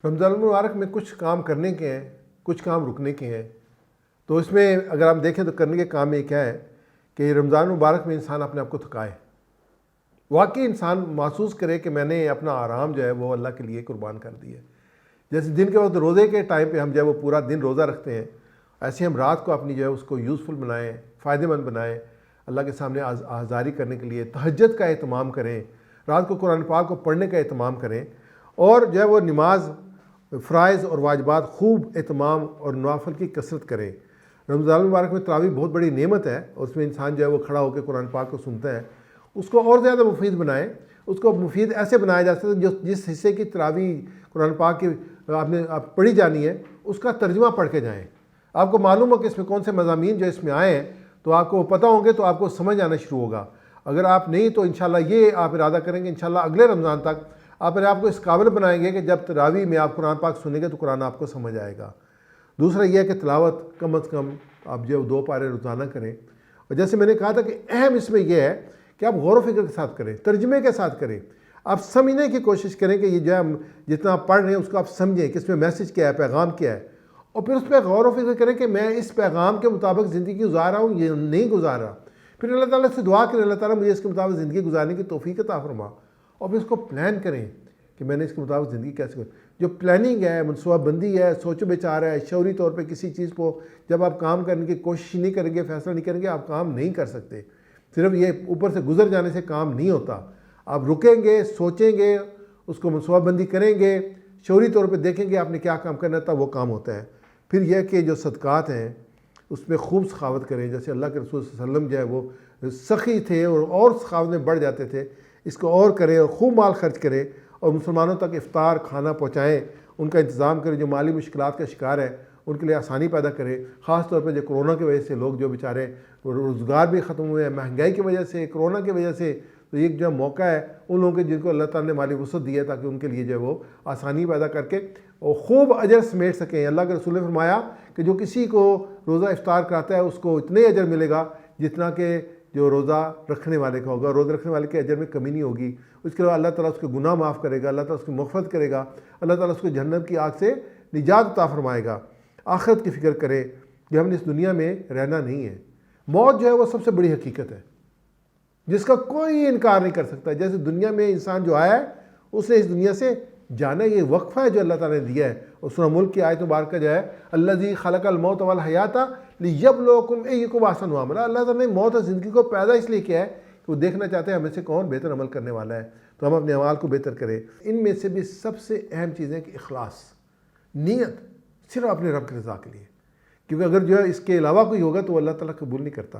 رمضان المبارک میں کچھ کام کرنے کے ہیں، کچھ کام رکنے کے ہیں۔ تو اس میں اگر ہم دیکھیں تو کرنے کے کام میں کیا ہے کہ رمضان المبارک میں انسان اپنے آپ کو تھکائے، واقعی انسان محسوس کرے کہ میں نے اپنا آرام جو ہے وہ اللہ کے لیے قربان کر دیا ہے۔ جیسے دن کے وقت روزے کے ٹائم پہ ہم جو ہے وہ پورا دن روزہ رکھتے ہیں، ایسے ہم رات کو اپنی جو ہے اس کو یوزفل بنائیں، فائدہ مند بنائیں، اللہ کے سامنے آزاری کرنے کے لیے تہجد کا اہتمام کریں، رات کو قرآن پاک کو پڑھنے کا اہتمام کریں، اور جو ہے وہ نماز فرائض اور واجبات خوب اہتمام اور نوافل کی کثرت کریں۔ رمضان المبارک میں تراویح بہت بڑی نعمت ہے، اور اس میں انسان جو ہے وہ کھڑا ہو کے قرآن پاک کو سنتا ہے، اس کو اور زیادہ مفید بنائیں۔ اس کو مفید ایسے بنایا جا سکتا ہے جس حصے کی تراویح قرآن پاک کی آپ پڑھی جانی ہے اس کا ترجمہ پڑھ کے جائیں۔ آپ کو معلوم ہو کہ اس میں کون سے مضامین جو اس میں آئے ہیں تو آپ کو پتہ ہوں گے، تو آپ کو سمجھ آنا شروع ہوگا۔ اگر آپ نہیں تو انشاءاللہ یہ آپ ارادہ کریں گے، انشاءاللہ اگلے رمضان تک آپ اپنے آپ کو اس قابل بنائیں گے کہ جب تراویح میں آپ قرآن پاک سنیں گے تو قرآن آپ کو سمجھ آئے گا۔ دوسرا یہ ہے کہ تلاوت کم از کم آپ جو 2 پارے روزانہ کریں، اور جیسے میں نے کہا تھا کہ اہم اس میں یہ ہے کہ آپ غور و فکر کے ساتھ کریں، ترجمے کے ساتھ کریں، آپ سمجھنے کی کوشش کریں کہ یہ جو ہے جتنا آپ پڑھ رہے ہیں اس کو آپ سمجھیں کہ اس میں میسج کیا ہے، پیغام کیا ہے، اور پھر اس پہ غور و فکر کریں کہ میں اس پیغام کے مطابق زندگی گزار رہا ہوں، یہ نہیں گزار رہا۔ پھر اللہ تعالیٰ سے دعا کریں، اللہ تعالیٰ مجھے اس کے مطابق زندگی گزارنے کی توفیق عطا فرما، اور پھر اس کو پلان کریں کہ میں نے اس کے مطابق زندگی کیسے کروں۔ جو پلاننگ ہے، منصوبہ بندی ہے، سوچ و بچار ہے، شعوری طور پہ کسی چیز کو جب آپ کام کرنے کی کوشش نہیں کریں گے، فیصلہ نہیں کریں گے، آپ کام نہیں کر سکتے۔ صرف یہ اوپر سے گزر جانے سے کام نہیں ہوتا، آپ رکیں گے، سوچیں گے، اس کو منصوبہ بندی کریں گے، شعوری طور پہ دیکھیں گے آپ نے کیا کام کرنا تھا، وہ کام ہوتا ہے۔ پھر یہ کہ جو صدقات ہیں اس میں خوب سخاوت کریں، جیسے اللہ کے رسول صلی اللہ علیہ وسلم جو ہے وہ سخی تھے اور سخاوت میں بڑھ جاتے تھے، اس کو اور کریں اور خوب مال خرچ کریں، اور مسلمانوں تک افطار کھانا پہنچائیں، ان کا انتظام کریں، جو مالی مشکلات کا شکار ہے ان کے لیے آسانی پیدا کریں۔ خاص طور پہ جو کرونا کی وجہ سے لوگ جو بیچارے روزگار بھی ختم ہوئے ہیں، مہنگائی کی وجہ سے، کرونا کی وجہ سے، تو ایک جو موقع ہے ان لوگوں کے جن کو اللہ تعالیٰ نے مالی وسعت دی ہے تاکہ ان کے لیے جو ہے وہ آسانی پیدا کر کے اور خوب اجر سمیٹ سکیں۔ اللہ کے رسول نے فرمایا کہ جو کسی کو روزہ افطار کراتا ہے اس کو اتنے اجر ملے گا جتنا کہ جو روزہ رکھنے والے کا ہوگا، روزہ رکھنے والے کے اجر میں کمی نہیں ہوگی۔ اس کے بعد اللہ تعالیٰ اس کے گناہ معاف کرے گا، اللہ تعالیٰ اس کی مغفرت کرے گا، اللہ تعالیٰ اس کو جہنم کی آگ سے نجات عطا فرمائے گا۔ آخرت کی فکر کرے کہ ہم نے اس دنیا میں رہنا نہیں ہے۔ موت جو ہے وہ سب سے بڑی حقیقت ہے جس کا کوئی انکار نہیں کر سکتا۔ جیسے دنیا میں انسان جو آیا ہے اس نے اس دنیا سے جانا، یہ وقفہ ہے جو اللہ تعالیٰ نے دیا ہے۔ اور سورہ ملک کی آیت مبارکہ جو ہے الذی خلق الموت والحیات لیبلوکم ایکم احسن عملا، اللہ تعالیٰ نے موت اور زندگی کو پیدا اس لیے کیا ہے کہ وہ دیکھنا چاہتے ہیں ہمیں سے کون بہتر عمل کرنے والا ہے، تو ہم اپنے اعمال کو بہتر کریں۔ ان میں سے بھی سب سے اہم چیز ہے کہ اخلاص، نیت صرف اپنے رب کی رضا کے لیے، کیونکہ اگر جو ہے اس کے علاوہ کوئی ہوگا تو وہ اللہ تعالیٰ قبول نہیں کرتا۔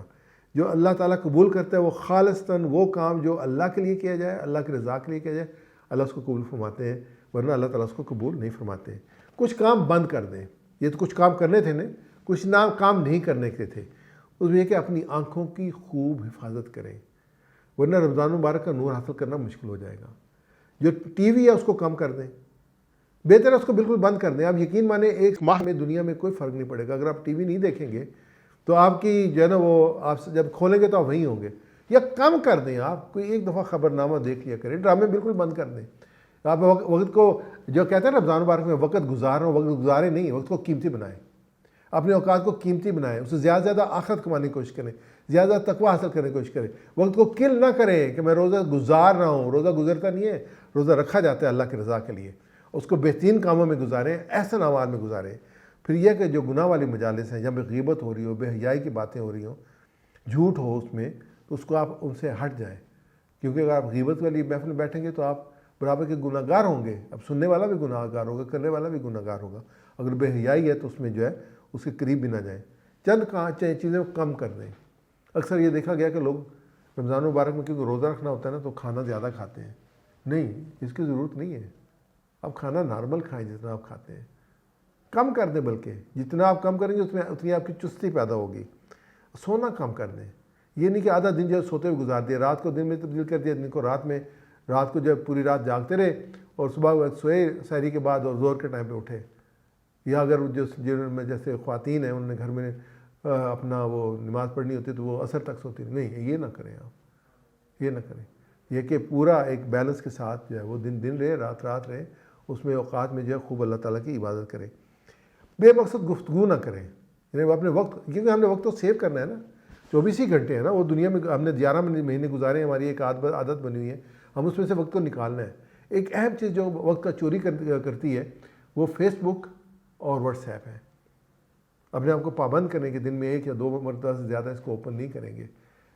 جو اللہ تعالیٰ قبول کرتا ہے وہ خالصتاً وہ کام جو اللہ کے لیے کیا جائے، اللہ کی رضا کے لیے کیا جائے، اللہ اس کو قبول فرماتے ہیں، ورنہ اللہ تعالیٰ اس کو قبول نہیں فرماتے ہیں۔ کچھ کام بند کر دیں، یہ تو کچھ کام کرنے تھے نا، کچھ کام نہیں کرنے کے تھے۔ اس میں یہ کہ اپنی آنکھوں کی خوب حفاظت کریں، ورنہ رمضان مبارک کا نور حاصل کرنا مشکل ہو جائے گا۔ جو ٹی وی ہے اس کو کم کر دیں، بہتر ہے اس کو بالکل بند کر دیں۔ آپ یقین مانیں 1 ماہ میں دنیا میں کوئی فرق نہیں پڑے گا۔ اگر آپ ٹی وی نہیں دیکھیں گے تو آپ کی جو ہے نا وہ آپ جب کھولیں گے تو آپ وہیں ہوں گے، یا کم کر دیں، آپ کوئی 1 دفعہ خبرنامہ دیکھ لیا کریں، ڈرامے بالکل بند کر دیں۔ آپ وقت کو جو کہتے ہیں نا رمضان مبارک میں وقت گزار رہا ہوں، وقت گزارے نہیں، وقت کو قیمتی بنائیں، اپنے اوقات کو قیمتی بنائیں، اس سے زیادہ زیادہ آخرت کمانے کی کوشش کریں، زیادہ تقویٰ حاصل کرنے کی کوشش کریں۔ وقت کو کل نہ کریں کہ میں روزہ گزار رہا ہوں، روزہ گزرتا نہیں ہے، روزہ رکھا جاتا ہے اللہ کی رضا کے لیے۔ اس کو بہترین کاموں میں گزاریں، احسن اعمال میں گزاریں۔ پھر یہ کہ جو گناہ والی مجالس ہیں جہاں پہ غیبت ہو رہی ہو، بے حیائی کی باتیں ہو رہی ہوں، جھوٹ ہو اس میں، تو اس کو آپ ان سے ہٹ جائیں، کیونکہ اگر آپ غیبت والی محفل میں بیٹھیں گے تو آپ برابر کے گناہ گار ہوں گے۔ اب سننے والا بھی گناہ گار ہوگا، کرنے والا بھی گناہ گار ہوگا۔ اگر بے حیائی ہے تو اس میں جو ہے اس کے قریب بھی نہ جائیں، چند چیزیں کم کر دیں۔ اکثر یہ دیکھا گیا کہ لوگ رمضان مبارک میں کیونکہ روزہ رکھنا ہوتا ہے نا تو کھانا زیادہ کھاتے ہیں۔ نہیں، اس کی ضرورت نہیں ہے، آپ کھانا نارمل کھائیں جتنا آپ کھاتے ہیں، کم کر دیں، بلکہ جتنا آپ کم کریں گے اس میں اتنی آپ کی چستی پیدا ہوگی۔ سونا کم کر دیں، یہ نہیں کہ آدھا دن جو ہے سوتے ہوئے گزار دیا، رات کو دن میں تبدیل کر دیا، دن کو رات میں، رات کو جو ہے پوری رات جاگتے رہے اور صبح سوئے سحری کے بعد اور زور کے ٹائم پہ اٹھے۔ یا اگر جن میں جیسے خواتین ہیں انہوں نے گھر میں اپنا وہ نماز پڑھنی ہوتی تو وہ عصر تک سوتی، نہیں، یہ نہ کریں آپ، یہ نہ کریں۔ یہ کہ پورا ایک بیلنس کے ساتھ جو ہے وہ دن رہے، رات رہے، اس میں اوقات میں جو ہے خوب اللہ تعالیٰ کی عبادت کریں، بے مقصد گفتگو نہ کریں، یعنی اپنے وقت، کیونکہ ہم نے وقت تو سیو کرنا ہے نا، 24 ہی گھنٹے ہیں نا، وہ دنیا میں ہم نے 11 مہینے گزارے ہیں، ہماری ایک عادت بنی ہوئی ہے، ہم اس میں سے وقت کو نکالنا ہے۔ ایک اہم چیز جو وقت کا چوری کرتی ہے وہ فیس بک اور واٹس ایپ ہے۔ اپنے آپ کو پابند کریں کہ دن میں 1 یا 2 مرتبہ سے زیادہ اس کو اوپن نہیں کریں گے۔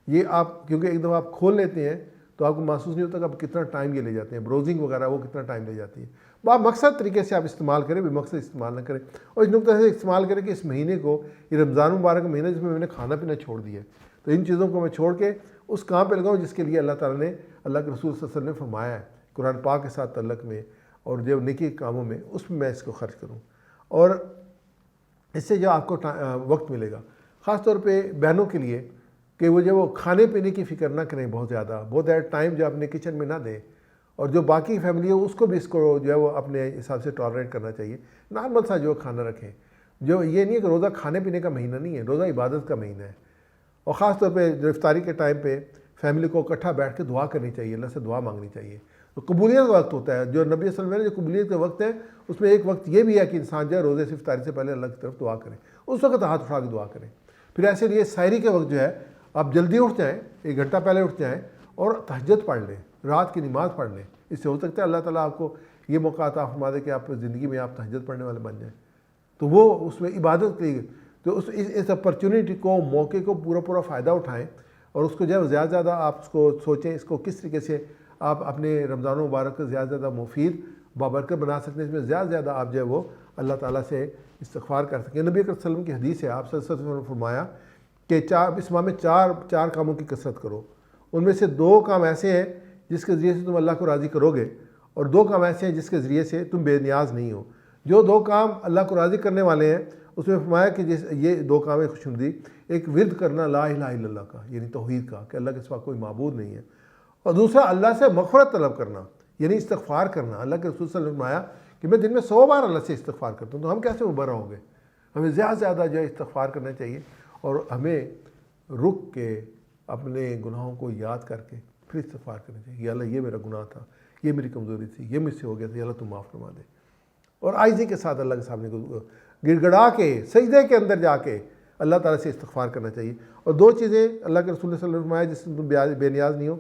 یہ آپ کیونکہ ایک دفعہ آپ کھول لیتے ہیں تو آپ کو محسوس نہیں ہوتا کہ آپ کتنا ٹائم یہ لے جاتے ہیں، براؤزنگ وغیرہ وہ کتنا ٹائم لے جاتی ہے۔ با مقصد طریقے سے آپ استعمال کریں، بے مقصد استعمال نہ کریں، اور اس نقطہ سے استعمال کریں کہ اس مہینے کو، یہ رمضان مبارک کا مہینہ جس میں میں نے کھانا پینا چھوڑ دیا ہے، تو ان چیزوں کو میں چھوڑ کے اس کام پہ لگاؤں جس کے لیے اللہ تعالیٰ نے، اللہ کے رسول صلی اللہ علیہ وسلم نے فرمایا ہے قرآن پاک کے ساتھ تعلق میں، اور جو نیکی کاموں میں، اس میں اس کو خرچ کروں، اور اس سے جو آپ کو وقت ملے گا، خاص طور پہ بہنوں کے لیے، کہ وہ جو وہ کھانے پینے کی فکر نہ کریں بہت زیادہ ٹائم جو اپنے کچن میں نہ دیں، اور جو باقی فیملی ہے اس کو بھی اس کو جو ہے وہ اپنے حساب سے ٹالریٹ کرنا چاہیے، نارمل سا جو کھانا رکھیں، جو یہ نہیں ہے کہ روزہ کھانے پینے کا مہینہ نہیں ہے، روزہ عبادت کا مہینہ ہے، اور خاص طور پہ جو افطاری کے ٹائم پہ فیملی کو اکٹھا بیٹھ کے دعا کرنی چاہیے، اللہ سے دعا مانگنی چاہیے۔ تو قبولیت کا وقت ہوتا ہے، جو نبی صلی اللہ علیہ وسلم نے جو قبولیت کا وقت ہے، اس میں ایک وقت یہ بھی ہے کہ انسان جو ہے روزے سے افطاری سے پہلے اللہ کی طرف دعا کرے، اس وقت ہاتھ اٹھا کے دعا کریں۔ پھر ایسے لیے سحری کے وقت جو ہے آپ جلدی اٹھ جائیں، 1 گھنٹہ پہلے اٹھ جائیں اور تہجد پڑھ لیں، رات کی نماز پڑھ لیں۔ اس سے ہو سکتا ہے اللہ تعالیٰ آپ کو یہ موقع عطا فرما دے کہ آپ زندگی میں آپ تہجد پڑھنے والے بن جائیں، تو وہ اس میں عبادت کے لیے، تو اس اپرچونیٹی کو، موقع کو پورا فائدہ اٹھائیں، اور اس کو جو ہے زیادہ زیادہ آپ اس کو سوچیں، اس کو کس طریقے سے آپ اپنے رمضان مبارک کو زیادہ زیادہ مفید بابرکت بنا سکتے ہیں، اس میں زیادہ زیادہ آپ جو ہے وہ اللہ تعالیٰ سے استغفار کر سکیں۔ نبی اکرم صلی اللہ علیہ وسلم کی حدیث ہے، آپ صلی اللہ علیہ وسلم نے فرمایا کہ اس ماہ میں چار کاموں کی کثرت کرو، ان میں سے 2 کام ایسے ہیں جس کے ذریعے سے تم اللہ کو راضی کرو گے، اور 2 کام ایسے ہیں جس کے ذریعے سے تم بے نیاز نہیں ہو۔ جو 2 کام اللہ کو راضی کرنے والے ہیں اس میں فرمایا کہ یہ 2 کام ہے خوشنودی، ایک ورد کرنا لا الہ الا اللہ کا، یعنی توحید کا کہ اللہ کے سوا کوئی معبود نہیں ہے، اور دوسرا اللہ سے مغفرت طلب کرنا، یعنی استغفار کرنا۔ اللہ کے رسول صلی اللہ علیہ وسلم نے فرمایا کہ میں دن میں 100 بار اللہ سے استغفار کرتا ہوں، تو ہم کیسے مبرہ ہوں گے؟ ہمیں زیادہ سے زیادہ جو ہے استغفار کرنا چاہیے، اور ہمیں رک کے اپنے گناہوں کو یاد کر کے پھر استغفار کرنا چاہیے، یا اللہ یہ میرا گناہ تھا، یہ میری کمزوری تھی، یہ مجھ سے ہو گیا تھا، یا اللہ تم معاف فرما دے، اور عاجزی کے ساتھ اللہ کے سامنے گڑ گڑا کے سجدے کے اندر جا کے اللہ تعالیٰ سے استغفار کرنا چاہیے۔ اور 2 چیزیں اللہ کے رسول صلی اللہ علیہ وسلم نے فرمایا جس سے تم بے نیاز نہیں ہو،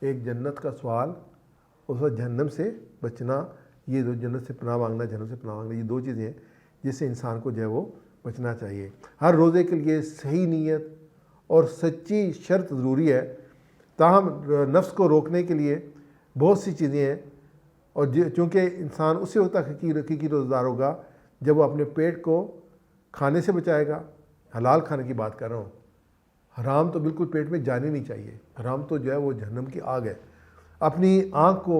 ایک جنت کا سوال، اس وقت جہنم سے بچنا، یہ جنت سے پناہ مانگنا، جہنم سے پناہ مانگنا، یہ 2 چیزیں ہیں جس سے انسان کو جو ہے وہ بچنا چاہیے۔ ہر روزے کے لیے صحیح نیت اور سچی شرط ضروری ہے، تاہم نفس کو روکنے کے لیے بہت سی چیزیں ہیں، اور چونکہ انسان اسی وقت تک حقیقی روزہ دار ہوگا جب وہ اپنے پیٹ کو کھانے سے بچائے گا، حلال کھانے کی بات کر رہا ہوں، حرام تو بالکل پیٹ میں جانی نہیں چاہیے، حرام تو جو ہے وہ جہنم کی آگ ہے۔ اپنی آنکھ کو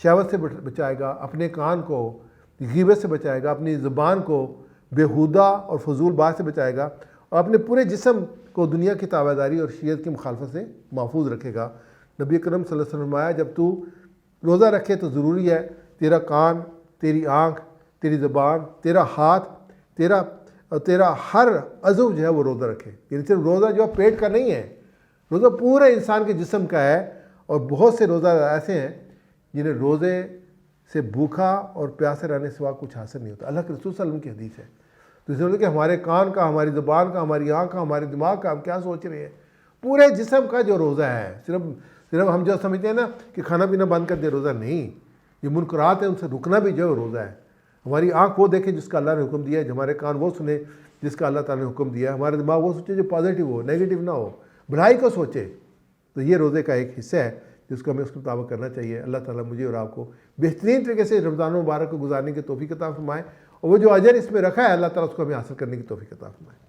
شہوت سے بچائے گا، اپنے کان کو غیبت سے بچائے گا، اپنی زبان کو بیہودہ اور فضول بات سے بچائے گا، اور اپنے پورے جسم کو دنیا کی تابعداری اور شریعت کی مخالفت سے محفوظ رکھے گا۔ نبی اکرم صلی اللہ علیہ وسلم نے فرمایا جب تو روزہ رکھے تو ضروری ہے تیرا کان، تیری آنکھ، تیری زبان، تیرا ہاتھ، تیرا ہر عضو جو ہے وہ روزہ رکھے، یعنی صرف روزہ جو ہے پیٹ کا نہیں ہے، روزہ پورے انسان کے جسم کا ہے۔ اور بہت سے روزہ ایسے ہیں جنہیں روزے سے بھوکا اور پیاسے رہنے سوا کچھ حاصل نہیں ہوتا، اللہ کے رسول صلی اللہ علیہ وسلم کی حدیث ہے۔ تو اس لیے کہ ہمارے کان کا، ہماری زبان کا، ہماری آنکھ کا، ہمارے دماغ کا ہم کیا سوچ رہے ہیں، پورے جسم کا جو روزہ ہے، صرف ہم جو سمجھتے ہیں نا کہ کھانا پینا بند کر دے روزہ نہیں، یہ منکرات ہیں ان سے رکنا بھی جو ہے روزہ ہے۔ ہماری آنکھ وہ دیکھے جس کا اللہ نے حکم دیا ہے، ہمارے کان وہ سنے جس کا اللہ تعالیٰ نے حکم دیا ہے، ہمارے دماغ وہ سوچے جو پازیٹیو ہو، نیگیٹو نہ ہو، بھلائی کو سوچے۔ تو یہ روزے کا ایک حصہ ہے جس کو ہمیں اس کے مطابق کرنا چاہیے۔ اللہ تعالیٰ مجھے اور آپ کو بہترین طریقے سے رمضان مبارک کو گزارنے کی توفیق عطا فرمائے، اور وہ جو اجر اس میں رکھا ہے اللہ تعالیٰ اس کو ہمیں حاصل کرنے کی توفیق عطا فرمائے۔